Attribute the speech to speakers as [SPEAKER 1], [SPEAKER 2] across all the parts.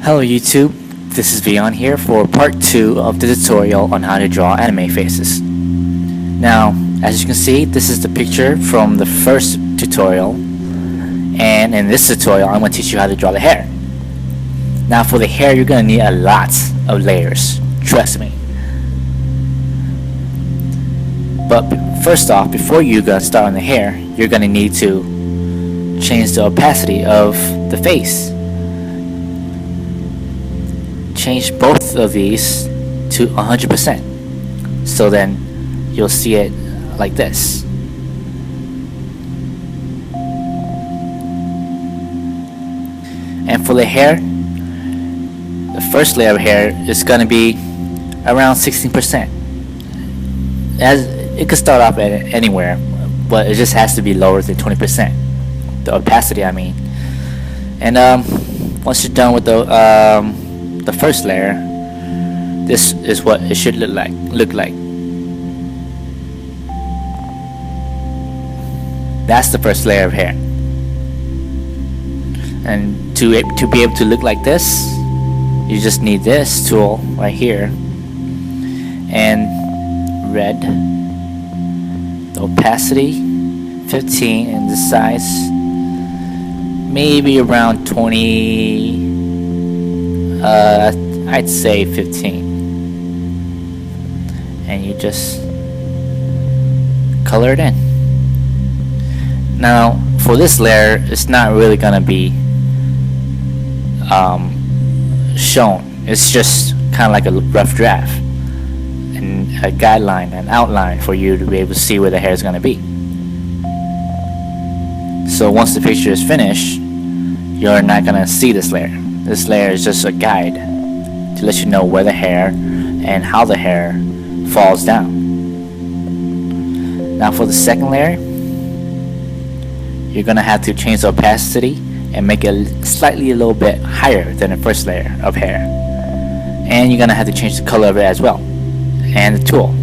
[SPEAKER 1] Hello YouTube, this is Vion here for part 2 of the tutorial on how to draw anime faces. Now, as you can see, this is the picture from the first tutorial, and in this tutorial I'm going to teach you how to draw the hair. Now for the hair, you're going to need a lot of layers, trust me. But first off, before you start on the hair, you're going to need to change the opacity of the face. Change both of these to 100%, so then you'll see it like this. And for the hair, the first layer of hair is going to be around 16%. As it could start off at anywhere, but it just has to be lower than 20%, the opacity I mean. And once you're done with the first layer, this is what it should look like. That's the first layer of hair. And to be able to look like this, you just need this tool right here, and red, the opacity 15, and the size maybe around 20. I'd say 15, and you just color it in. Now for this layer, it's not really gonna be shown. It's just kind of like a rough draft and a guideline, an outline for you to be able to see where the hair is gonna be. So once the picture is finished, you're not gonna see this layer. This layer is just a guide to let you know where the hair and how the hair falls down. Now for the second layer, you're gonna have to change the opacity and make it slightly a little bit higher than the first layer of hair. And you're gonna have to change the color of it as well. And the tool.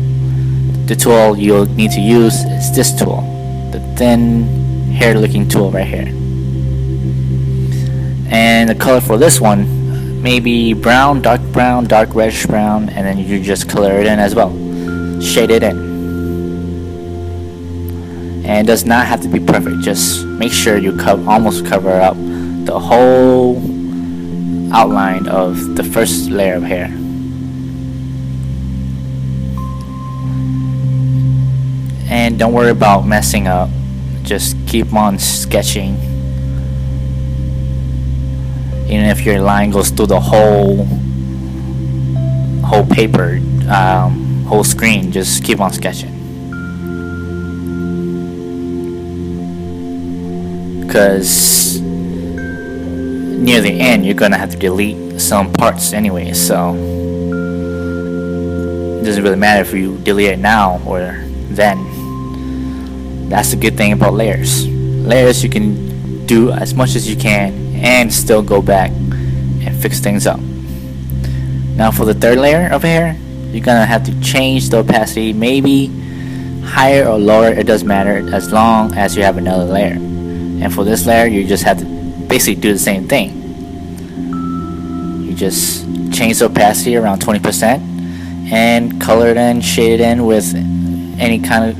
[SPEAKER 1] The tool you'll need to use is this tool, the thin hair looking tool right here. And the color for this one, maybe brown, dark reddish brown, and then you just color it in as well, shade it in. And it does not have to be perfect, just make sure you almost cover up the whole outline of the first layer of hair. And don't worry about messing up, just keep on sketching. Even if your line goes through the whole paper, whole screen, just keep on sketching. Because near the end, you're gonna have to delete some parts anyway, so it doesn't really matter if you delete it now or then. That's the good thing about layers. Layers, you can do as much as you can and still go back and fix things up. Now for the third layer of hair, you're gonna have to change the opacity, maybe higher or lower, it doesn't matter as long as you have another layer. And for this layer, you just have to basically do the same thing. You just change the opacity around 20% and color it in, shade it in with any kind of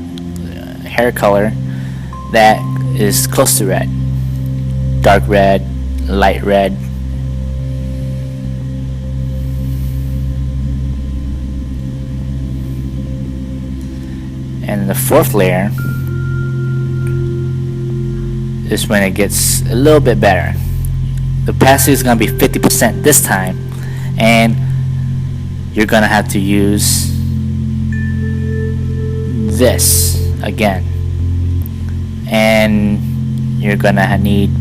[SPEAKER 1] hair color that is close to red. Dark red, light red. And the fourth layer is when it gets a little bit better. The opacity is going to be 50% this time, and you're going to have to use this again, and you're going to need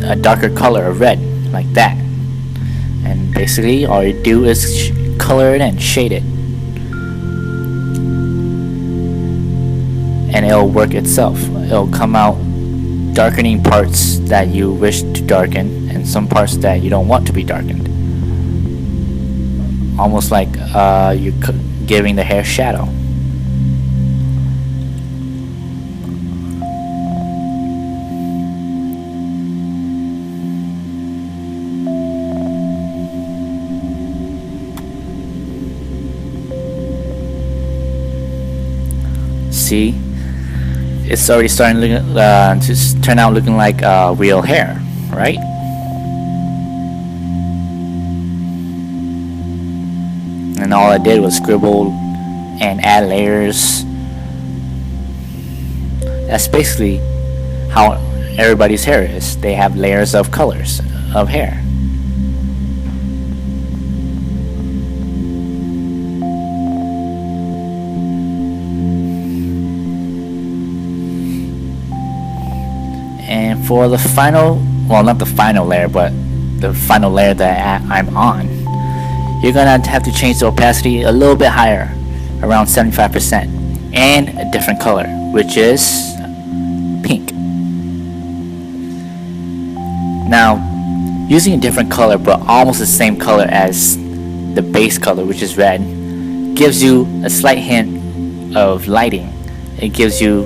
[SPEAKER 1] a darker color of red like that. And basically all you do is color it and shade it, and it'll work itself. It'll come out darkening parts that you wish to darken and some parts that you don't want to be darkened, almost like you're giving the hair shadow. see, it's already starting to turn out looking like real hair, right? And all I did was scribble and add layers. That's basically how everybody's hair is. They have layers of colors of hair. And for the final, well, not the final layer, but the final layer that I'm on, you're gonna have to change the opacity a little bit higher, around 75%, and a different color, which is pink. Now, using a different color but almost the same color as the base color, which is red, gives you a slight hint of lighting. It gives you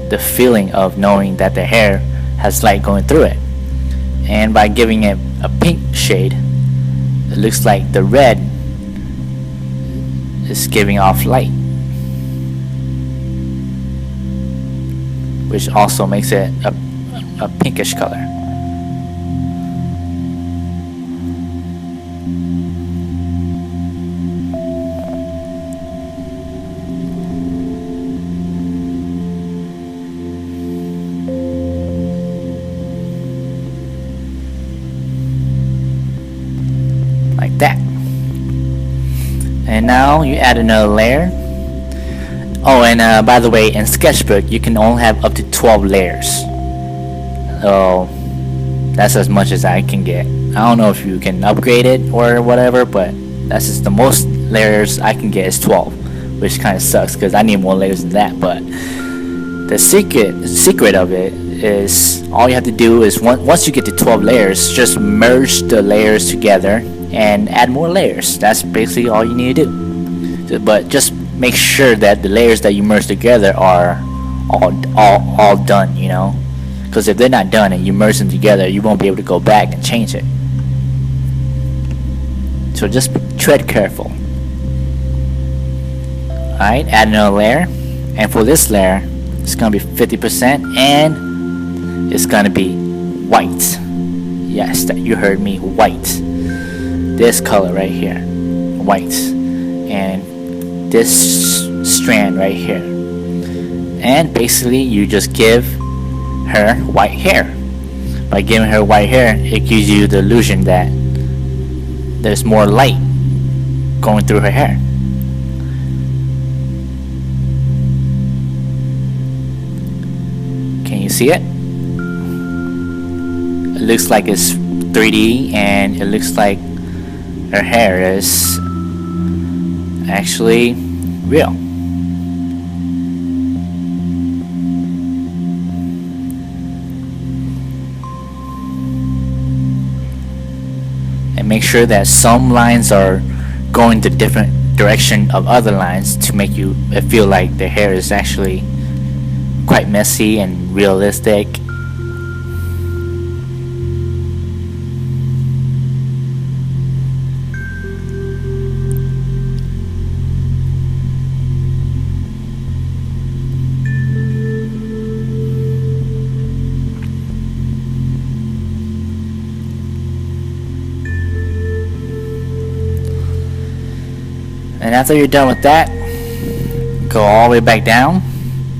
[SPEAKER 1] the feeling of knowing that the hair has light going through it. And by giving it a pink shade, it looks like the red is giving off light, which also makes it a pinkish color. Like that. And now you add another layer. Oh, and by the way, in Sketchbook you can only have up to 12 layers. So that's as much as I can get. I don't know if you can upgrade it or whatever, but that's just the most layers I can get is 12, which kind of sucks because I need more layers than that. But the secret of it is all you have to do is once you get to 12 layers, just merge the layers together and add more layers. That's basically all you need to do. But just make sure that the layers that you merge together are all done, you know, because if they're not done and you merge them together, you won't be able to go back and change it. So just tread careful. Alright, add another layer, and for this layer it's gonna be 50% and it's gonna be white. Yes, that you heard me, white. This color right here, white, and this strand right here. And basically you just give her white hair. By giving her white hair, it gives you the illusion that there's more light going through her hair. Can you see it? It looks like it's 3D, and it looks like her hair is actually real. And make sure that some lines are going the different direction of other lines to make you feel like the hair is actually quite messy and realistic. And after you're done with that, go all the way back down,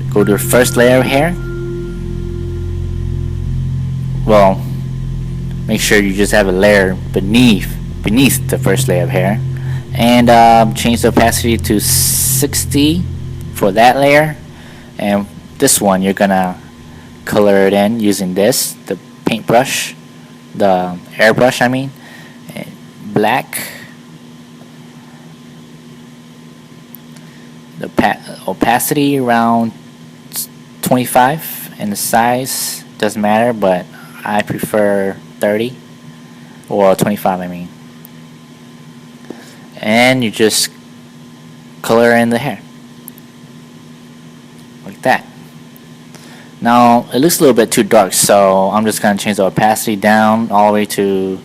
[SPEAKER 1] go to the first layer of hair. Well, make sure you just have a layer beneath the first layer of hair, and change the opacity to 60 for that layer. And this one you're gonna color it in using the paintbrush, the airbrush I mean, black. The opacity around 25, and the size doesn't matter, but I prefer 30 or 25 I mean. And you just color in the hair like that. Now it looks a little bit too dark, so I'm just gonna change the opacity down all the way to